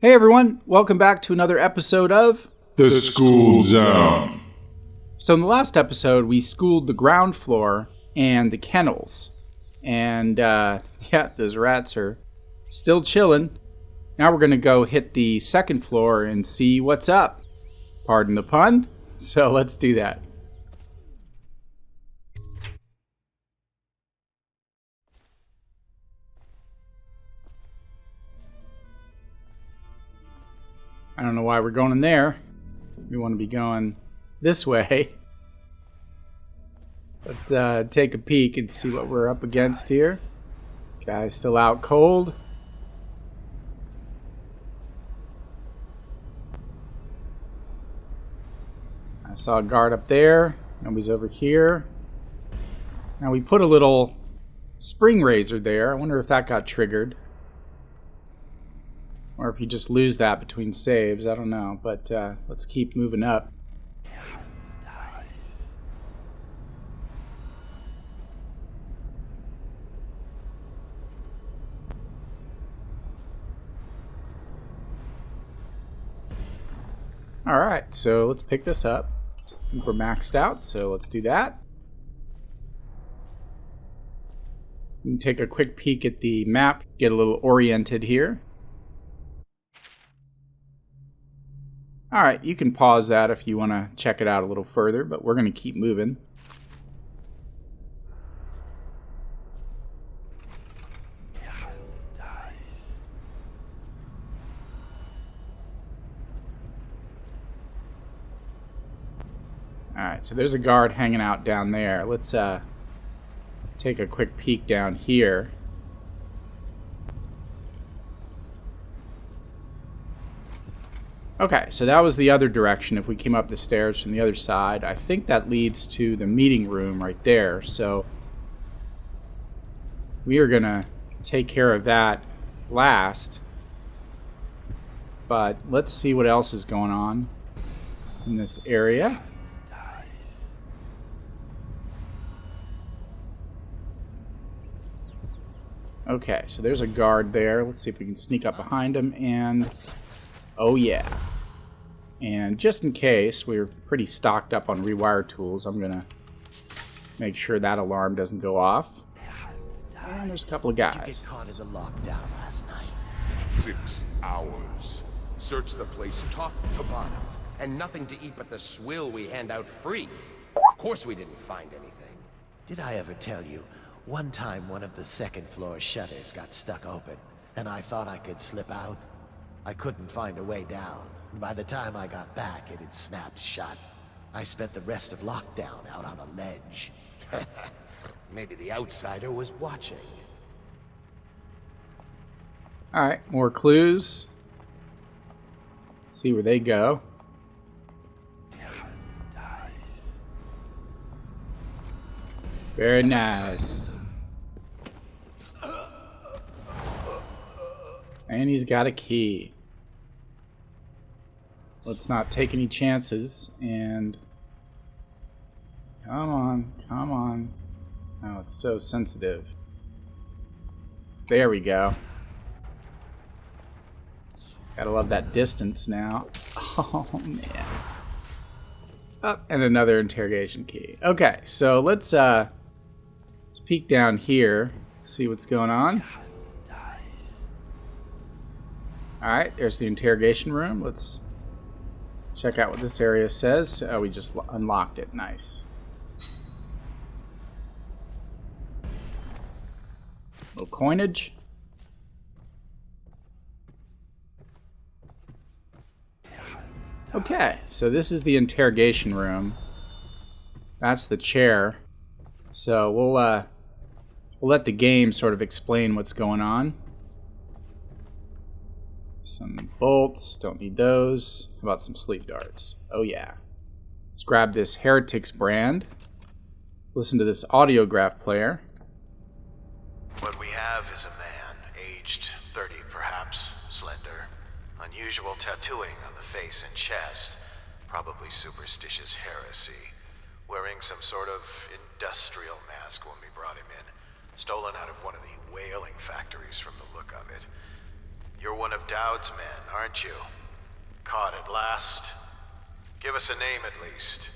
Hey everyone, welcome back to another episode of The Skooled Zone. So in the last episode, we schooled the ground floor and the kennels. And yeah, those rats are still chilling. Now we're going to go hit the second floor and see what's up. Pardon the pun. So let's do that. I don't know why we're going in there. We want to be going this way. Let's take a peek and see what we're up against here. Guy's still out cold. I saw a guard up there. Nobody's over here. Now we put a little spring razor there. I wonder if that got triggered. Or if you just lose that between saves, I don't know. But let's keep moving up. Alright, so let's pick this up. I think we're maxed out, so let's do that. We can take a quick peek at the map, get a little oriented here. Alright, you can pause that if you want to check it out a little further, but we're going to keep moving. Alright, so there's a guard hanging out down there. Let's take a quick peek down here. Okay, so that was the other direction. If we came up the stairs from the other side, I think that leads to the meeting room right there. So we are going to take care of that last. But let's see what else is going on in this area. Okay, so there's a guard there. Let's see if we can sneak up behind him and... oh yeah. And just in case, we're pretty stocked up on rewire tools, I'm going to make sure that alarm doesn't go off. And there's a couple of guys. Did you get caught in the lockdown last night? 6 hours. Search the place top to bottom. And nothing to eat but the swill we hand out free. Of course we didn't find anything. Did I ever tell you, one time one of the second floor shutters got stuck open, and I thought I could slip out? I couldn't find a way down, and by the time I got back, it had snapped shut. I spent the rest of lockdown out on a ledge. Maybe the outsider was watching. Alright, more clues. Let's see where they go. Very nice. And he's got a key. Let's not take any chances and... come on, come on. Oh, it's so sensitive. There we go. Gotta love that distance now. Oh, man. Oh, and another interrogation key. Okay, so let's peek down here, see what's going on. Alright, there's the interrogation room. Let's check out what this area says. Oh, we just unlocked it. Nice. Little coinage. Okay, so this is the interrogation room. That's the chair. So we'll let the game sort of explain what's going on. Some bolts, don't need those. How about some sleep darts? Oh yeah. Let's grab this Heretics brand. Listen to this audiograph player. What we have is a man, aged 30 perhaps, slender. Unusual tattooing on the face and chest, probably superstitious heresy. Wearing some sort of industrial mask when we brought him in. Stolen out of one of the whaling factories from the look of it. You're one of Dowd's men, aren't you? Caught at last. Give us a name at least.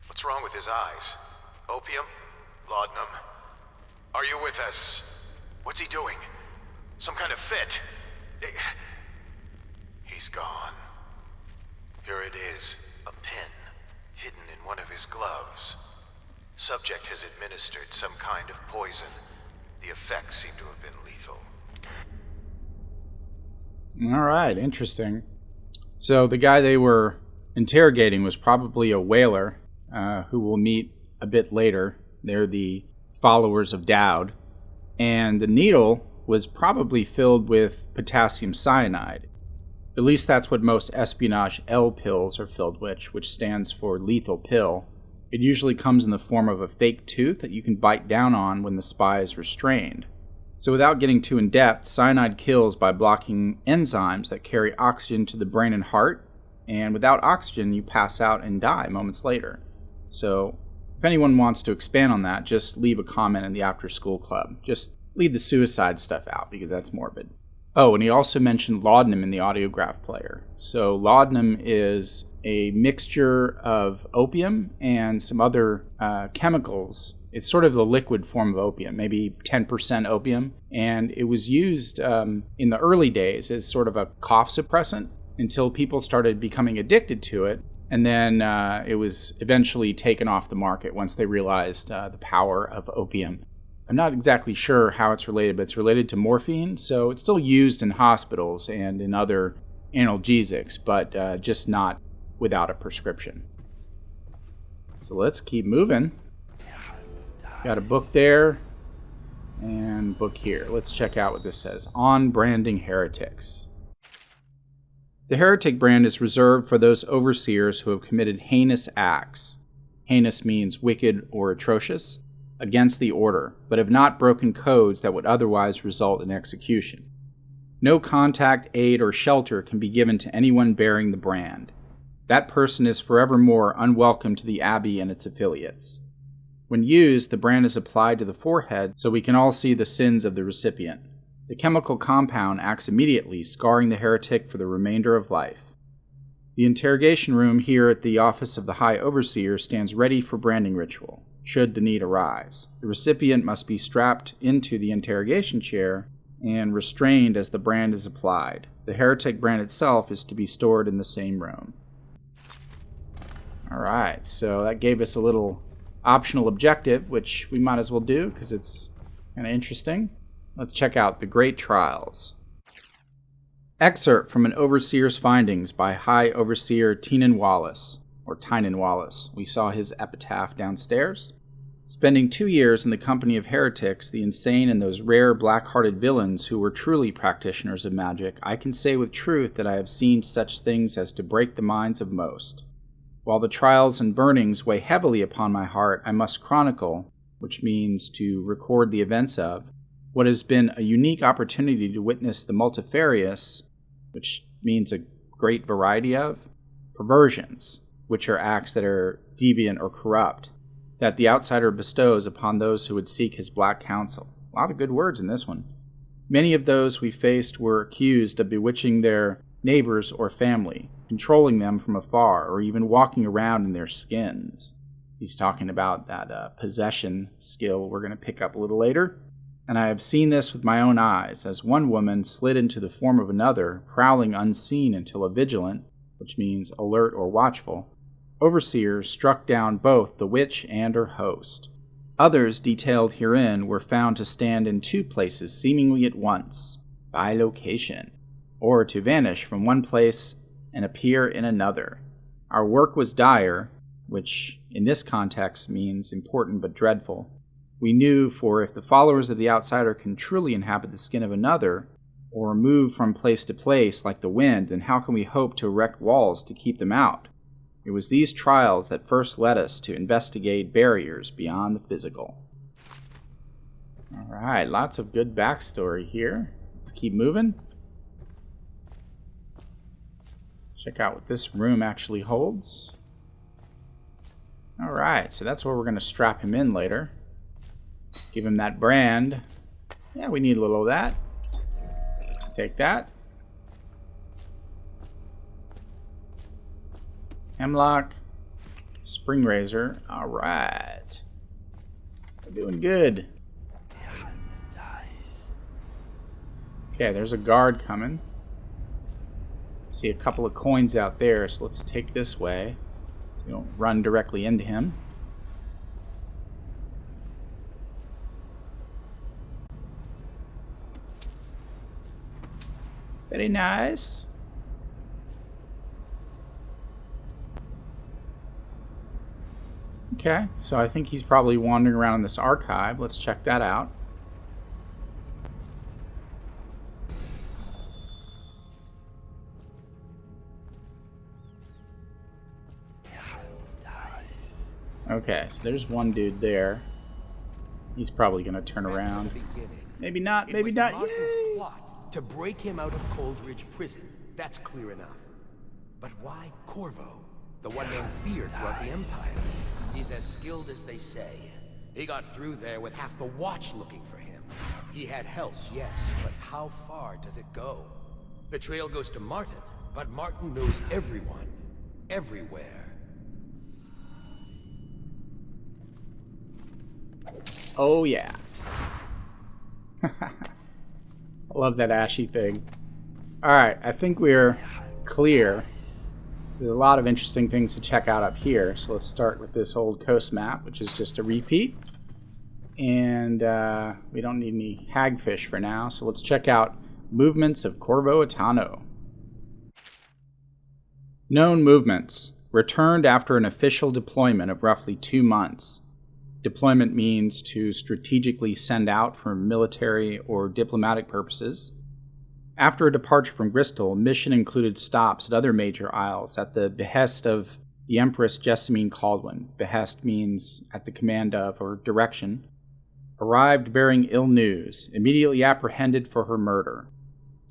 What's wrong with his eyes? Opium? Laudanum? Are you with us? What's he doing? Some kind of fit? He's gone. Here it is, a pin, hidden in one of his gloves. Subject has administered some kind of poison. The effects seem to have been lethal. All right, interesting. So the guy they were interrogating was probably a whaler, who we'll meet a bit later. They're the followers of Dowd. And the needle was probably filled with potassium cyanide. At least that's what most espionage L pills are filled with, which stands for lethal pill. It usually comes in the form of a fake tooth that you can bite down on when the spy is restrained. So without getting too in-depth, cyanide kills by blocking enzymes that carry oxygen to the brain and heart, and without oxygen, you pass out and die moments later. So if anyone wants to expand on that, just leave a comment in the After School Club. Just leave the suicide stuff out, because that's morbid. Oh, and he also mentioned laudanum in the audiograph player. So laudanum is a mixture of opium and some other chemicals. It's sort of the liquid form of opium, maybe 10% opium. And it was used in the early days as sort of a cough suppressant until people started becoming addicted to it. And then it was eventually taken off the market once they realized the power of opium. I'm not exactly sure how it's related, but it's related to morphine. So it's still used in hospitals and in other analgesics, but just not without a prescription. So let's keep moving. Got a book there and book here. Let's check out what this says. On Branding Heretics. The heretic brand is reserved for those overseers who have committed heinous acts. Heinous means wicked or atrocious, against the order, but have not broken codes that would otherwise result in execution. No contact, aid, or shelter can be given to anyone bearing the brand. That person is forevermore unwelcome to the Abbey and its affiliates. When used, the brand is applied to the forehead so we can all see the sins of the recipient. The chemical compound acts immediately, scarring the heretic for the remainder of life. The interrogation room here at the office of the High Overseer stands ready for branding ritual, should the need arise. The recipient must be strapped into the interrogation chair and restrained as the brand is applied. The heretic brand itself is to be stored in the same room. Alright, so that gave us a little optional objective, which we might as well do because it's kind of interesting. Let's check out the Great Trials. Excerpt from an Overseer's Findings by High Overseer Tynan Wallace. We saw his epitaph downstairs. Spending 2 years in the company of heretics, the insane and those rare black-hearted villains who were truly practitioners of magic, I can say with truth that I have seen such things as to break the minds of most. While the trials and burnings weigh heavily upon my heart, I must chronicle, which means to record the events of, what has been a unique opportunity to witness the multifarious, which means a great variety of, perversions, which are acts that are deviant or corrupt, that the outsider bestows upon those who would seek his black counsel. A lot of good words in this one. Many of those we faced were accused of bewitching their neighbors or family, controlling them from afar, or even walking around in their skins. He's talking about that possession skill we're going to pick up a little later. And I have seen this with my own eyes, as one woman slid into the form of another, prowling unseen until a vigilant, which means alert or watchful, overseer struck down both the witch and her host. Others detailed herein were found to stand in 2 places seemingly at once, bilocation, or to vanish from one place and appear in another. Our work was dire, which in this context means important but dreadful. We knew, for if the followers of the outsider can truly inhabit the skin of another, or move from place to place like the wind, then how can we hope to erect walls to keep them out? It was these trials that first led us to investigate barriers beyond the physical. Alright, lots of good backstory here. Let's keep moving. Check out what this room actually holds. Alright, so that's where we're going to strap him in later. Give him that brand. Yeah, we need a little of that. Let's take that. Hemlock. Spring razor. Alright. We're doing good. Okay, there's a guard coming. See a couple of coins out there, so let's take this way so you don't run directly into him. Very nice. Okay, so I think he's probably wandering around in this archive. Let's check that out. Okay, so there's one dude there. He's probably going to turn around. Maybe not, maybe not. Martin's Yay! plot to break him out of Coldridge Prison. That's clear enough. But why Corvo? The one man feared throughout the Empire. He's as skilled as they say. He got through there with half the Watch looking for him. He had help, yes, but how far does it go? The trail goes to Martin, but Martin knows everyone. Everywhere. Oh, yeah. I love that ashy thing. Alright, I think we're clear. There's a lot of interesting things to check out up here. So let's start with this old coast map, which is just a repeat. And we don't need any hagfish for now. So let's check out movements of Corvo Attano. Known movements. Returned after an official deployment of roughly 2 months. Deployment means to strategically send out for military or diplomatic purposes. After a departure from Bristol, mission included stops at other major isles at the behest of the Empress Jessamine Caldwin. Behest means at the command of or direction. Arrived bearing ill news, immediately apprehended for her murder.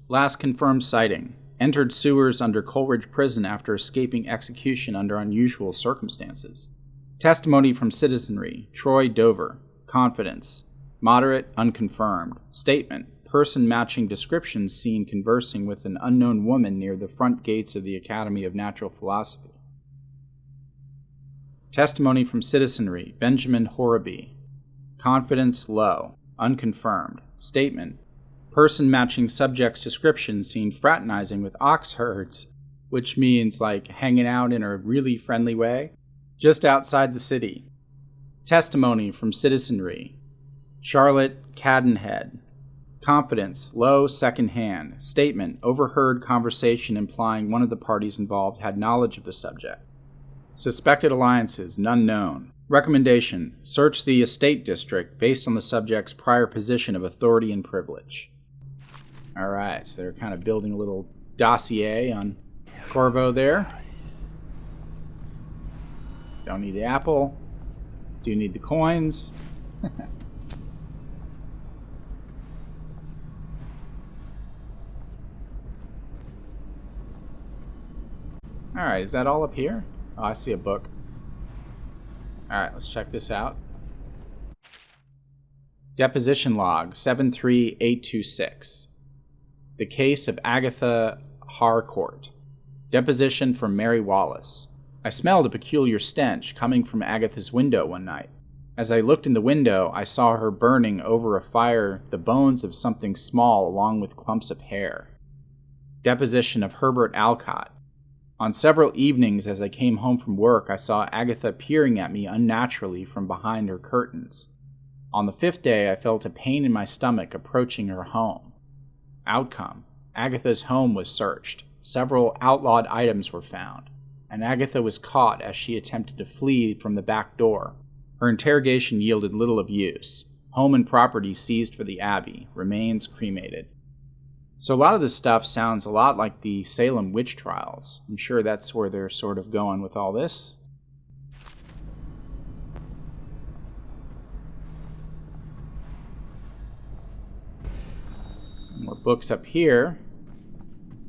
Last confirmed sighting. Entered sewers under Coleridge Prison after escaping execution under unusual circumstances. Testimony from citizenry, Troy Dover. Confidence. Moderate, unconfirmed. Statement. Person matching descriptions seen conversing with an unknown woman near the front gates of the Academy of Natural Philosophy. Testimony from citizenry, Benjamin Horreby. Confidence low, unconfirmed. Statement. Person matching subject's description seen fraternizing with ox herds, which means like hanging out in a really friendly way, just outside the city. Testimony from citizenry, Charlotte Cadenhead. Confidence, low, second-hand. Statement, overheard conversation implying one of the parties involved had knowledge of the subject. Suspected alliances, none known. Recommendation, search the estate district based on the subject's prior position of authority and privilege. Alright, so they're kind of building a little dossier on Corvo there. Don't need the apple. Do need the coins. Alright, is that all up here? Oh, I see a book. Alright, let's check this out. Deposition Log 73826. The case of Agatha Harcourt. Deposition from Mary Wallace. I smelled a peculiar stench coming from Agatha's window one night. As I looked in the window, I saw her burning over a fire the bones of something small along with clumps of hair. Deposition of Herbert Alcott. On several evenings as I came home from work, I saw Agatha peering at me unnaturally from behind her curtains. On the 5th day, I felt a pain in my stomach approaching her home. Outcome: Agatha's home was searched. Several outlawed items were found, and Agatha was caught as she attempted to flee from the back door. Her interrogation yielded little of use. Home and property seized for the Abbey, remains cremated. So a lot of this stuff sounds a lot like the Salem witch trials. I'm sure that's where they're sort of going with all this. More books up here.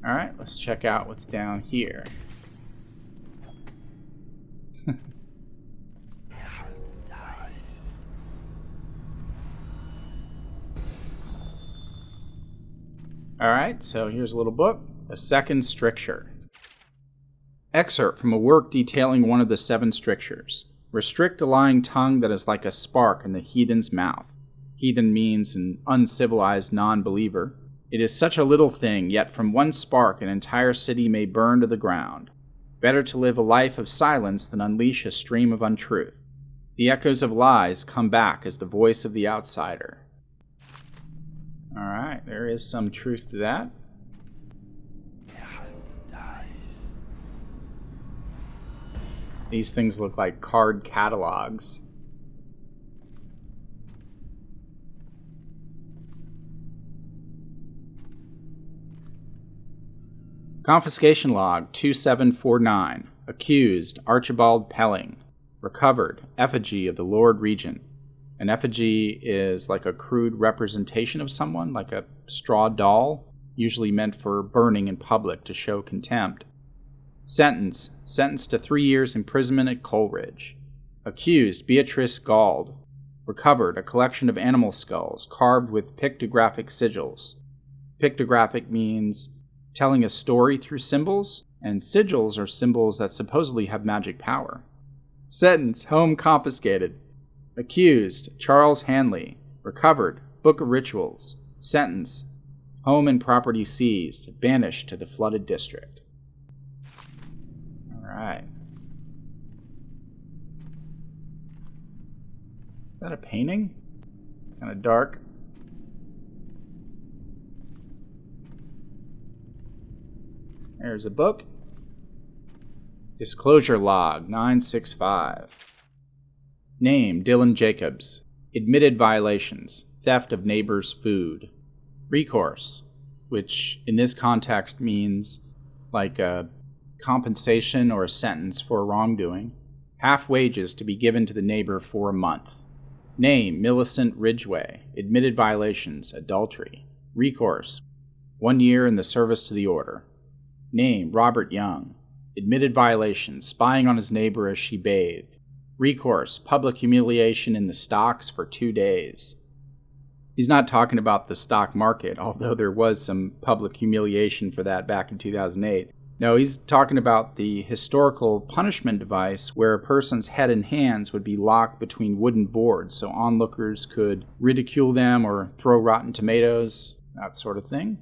Alright, let's check out what's down here. Alright, so here's a little book. The Second Stricture. Excerpt from a work detailing one of the 7 strictures. Restrict a lying tongue that is like a spark in the heathen's mouth. Heathen means an uncivilized non-believer. It is such a little thing, yet from one spark an entire city may burn to the ground. Better to live a life of silence than unleash a stream of untruth. The echoes of lies come back as the voice of the outsider. Alright, there is some truth to that. These things look like card catalogs. Confiscation Log 2749. Accused Archibald Pelling. Recovered effigy of the Lord Regent. An effigy is like a crude representation of someone, like a straw doll, usually meant for burning in public to show contempt. Sentence. Sentenced to 3 years imprisonment at Coleridge. Accused Beatrice Gauld. Recovered a collection of animal skulls carved with pictographic sigils. Pictographic means telling a story through symbols, and sigils are symbols that supposedly have magic power. Sentence. Home confiscated. Accused Charles Hanley. Recovered Book of Rituals. Sentence. Home and property seized, banished to the flooded district. Alright. Is that a painting? Kind of dark. There's a book. Disclosure Log 965. Name Dylan Jacobs. Admitted violations. Theft of neighbor's food. Recourse, which in this context means like a compensation or a sentence for wrongdoing. Half wages to be given to the neighbor for a month. Name Millicent Ridgway. Admitted violations. Adultery. Recourse. 1 year in the service to the order. Name Robert Young. Admitted violations. Spying on his neighbor as she bathed. Recourse. Public humiliation in the stocks for 2 days. He's not talking about the stock market, although there was some public humiliation for that back in 2008. No, he's talking about the historical punishment device where a person's head and hands would be locked between wooden boards so onlookers could ridicule them or throw rotten tomatoes, that sort of thing.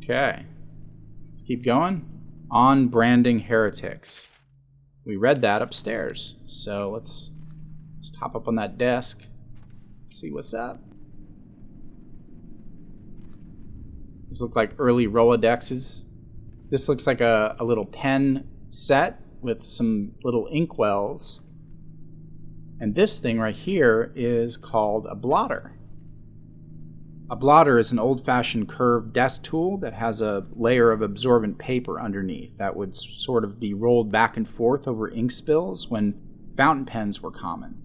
Okay, let's keep going. On Branding Heretics. We read that upstairs, so let's hop up on that desk, see what's up. These look like early Rolodexes. This looks like a little pen set with some little inkwells. And this thing right here is called a blotter. A blotter is an old-fashioned curved desk tool that has a layer of absorbent paper underneath that would sort of be rolled back and forth over ink spills when fountain pens were common.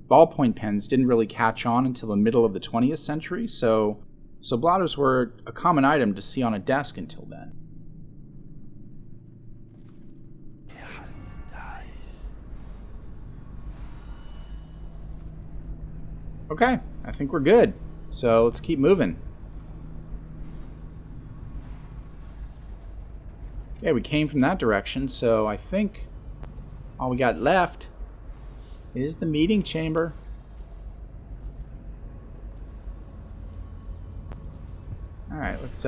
Ballpoint pens didn't really catch on until the middle of the 20th century, so blotters were a common item to see on a desk until then. Okay, I think we're good. So let's keep moving. Okay, we came from that direction, so I think all we got left is the meeting chamber. Alright, let's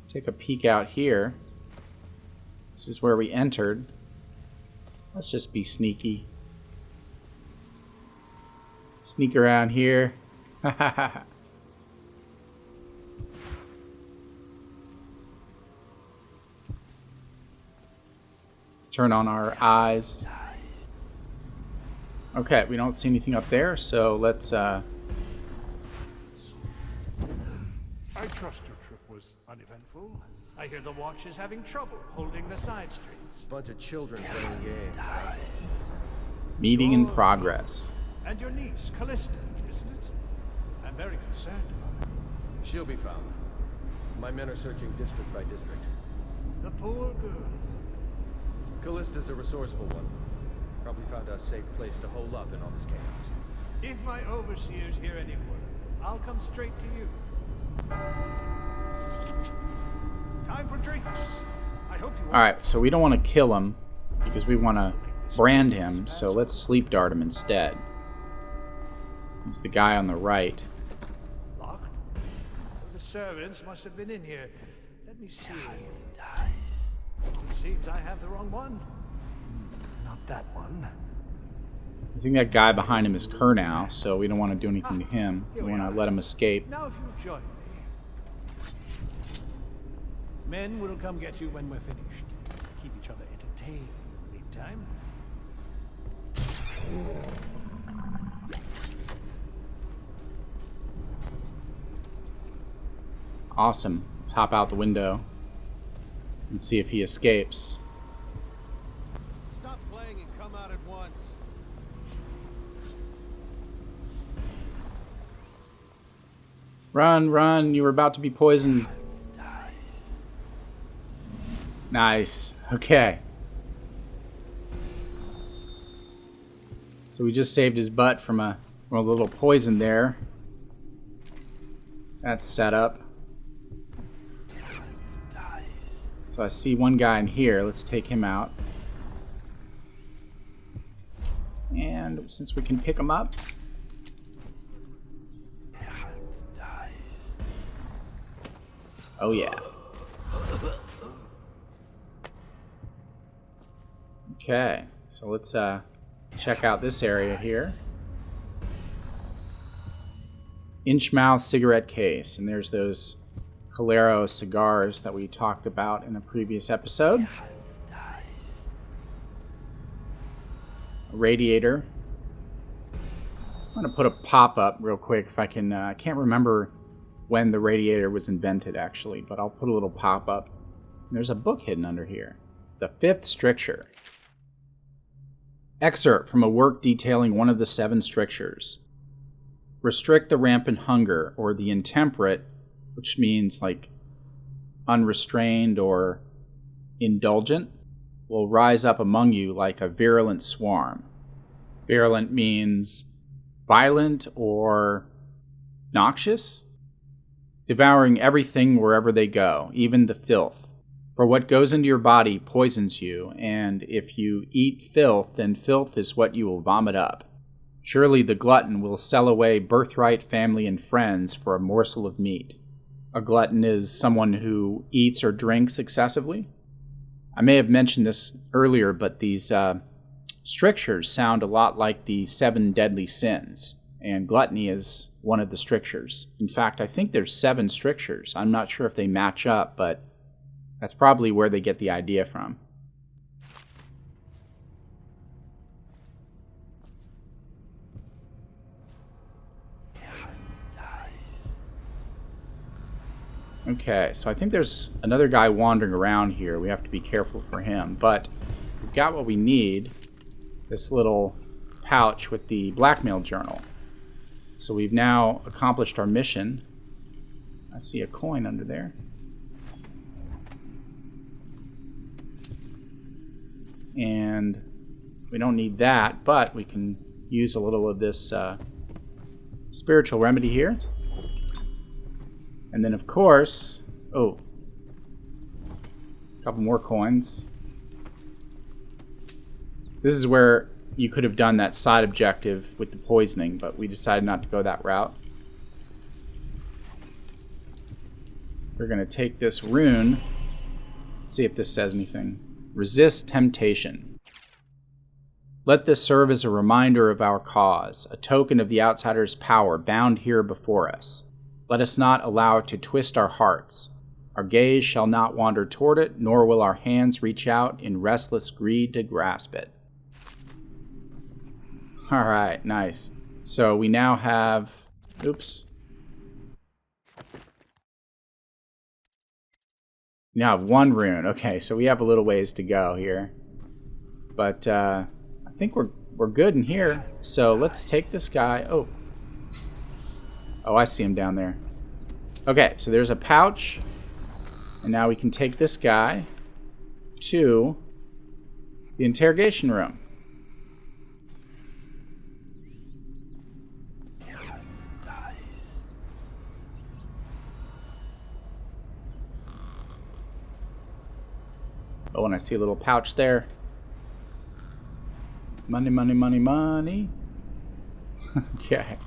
take a peek out here. This is where we entered. Let's just be sneaky. Sneak around here. Let's turn on our eyes. Okay, we don't see anything up there, so let's I trust your trip was uneventful. I hear the watch is having trouble holding the side streets. Bunch of children playing games. meeting in progress. And your niece, Callista, isn't it? I'm very concerned about her. She'll be found. My men are searching district by district. The poor girl. Callista's a resourceful one. Probably found a safe place to hole up in all this chaos. If my overseers hear any word, I'll come straight to you. Time for drinks. I hope you. Alright, so we don't want to kill him because we want to brand him, so let's sleep dart him instead. He's the guy on the right. Locked? The servants must have been in here. Let me see. It seems I have the wrong one. Not that one. I think that guy behind him is Kurnow, so we don't want to do anything to him. We want to let him escape. Now if you'll join me. Men will come get you when we're finished. Keep each other entertained in the meantime. Awesome. Let's hop out the window and see if he escapes. Stop playing and come out at once. Run, run, you were about to be poisoned. Nice. Okay. So we just saved his butt from a little poison there. That's set up. So I see one guy in here. Let's take him out. And since we can pick him up. Oh yeah. Okay, so let's check out this area here. Inchmouth cigarette case, and there's those Calero cigars that we talked about in a previous episode. A radiator. I'm going to put a pop-up real quick if I can. I can't remember when the radiator was invented, actually, but I'll put a little pop-up. There's a book hidden under here. The Fifth Stricture. Excerpt from a work detailing one of the 7 strictures. Restrict the rampant hunger, or the intemperate, which means like unrestrained or indulgent, will rise up among you like a virulent swarm. Virulent means violent or noxious, devouring everything wherever they go, even the filth. For what goes into your body poisons you, and if you eat filth, then filth is what you will vomit up. Surely the glutton will sell away birthright, family, and friends for a morsel of meat. A glutton is someone who eats or drinks excessively. I may have mentioned this earlier, but these strictures sound a lot like the 7 deadly sins, and gluttony is one of the strictures. In fact, I think there's 7 strictures. I'm not sure if they match up, but that's probably where they get the idea from. Okay, so I think there's another guy wandering around here. We have to be careful for him, but we've got what we need. This little pouch with the blackmail journal. So we've now accomplished our mission. I see a coin under there. And we don't need that, but we can use a little of this spiritual remedy here. And then, of course, a couple more coins. This is where you could have done that side objective with the poisoning, but we decided not to go that route. We're going to take this rune. Let's see if this says anything. Resist temptation. Let this serve as a reminder of our cause, a token of the outsider's power bound here before us. Let us not allow it to twist our hearts. Our gaze shall not wander toward it, nor will our hands reach out in restless greed to grasp it. Alright, nice. So we now have... Oops. We now have 1 rune. Okay, so we have a little ways to go here. But I think we're good in here. So let's take this guy... Oh, I see him down there. Okay, so there's a pouch. And now we can take this guy to the interrogation room. Oh, and I see a little pouch there. Money, money, money, money. Okay.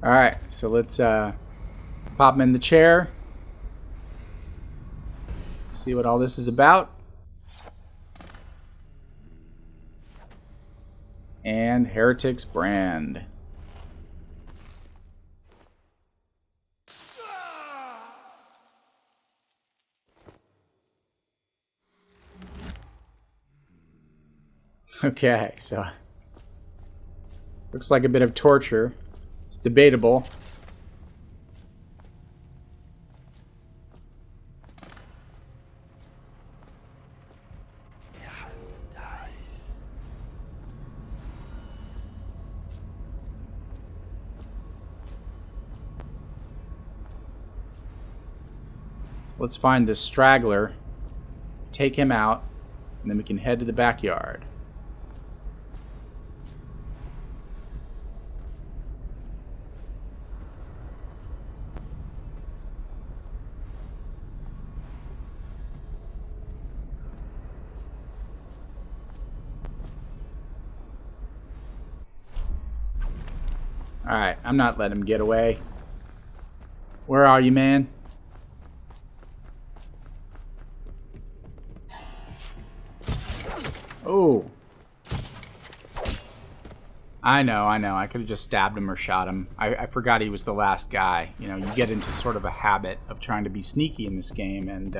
Alright, so let's pop him in the chair. See what all this is about. And Heretic's brand. Okay, so looks like a bit of torture. It's debatable. Let's find this straggler, take him out, and then we can head to the backyard. Alright, I'm not letting him get away. Where are you, man? Oh. I know. I could have just stabbed him or shot him. I forgot he was the last guy. You know, you get into sort of a habit of trying to be sneaky in this game, and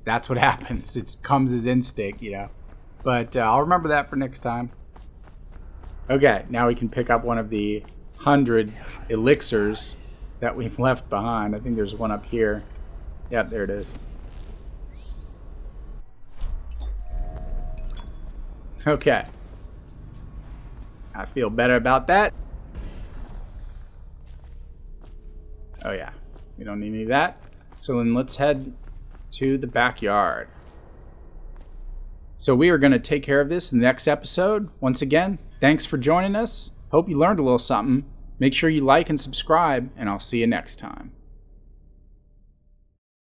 that's what happens. It comes as instinct, you know. But I'll remember that for next time. Okay, now we can pick up one of the 100 elixirs that we've left behind. I think there's one up here. Yep, there it is. Okay. I feel better about that. Oh yeah, we don't need any of that. So then let's head to the backyard. So we are going to take care of this in the next episode. Once again, thanks for joining us. Hope you learned a little something. Make sure you like and subscribe, and I'll see you next time.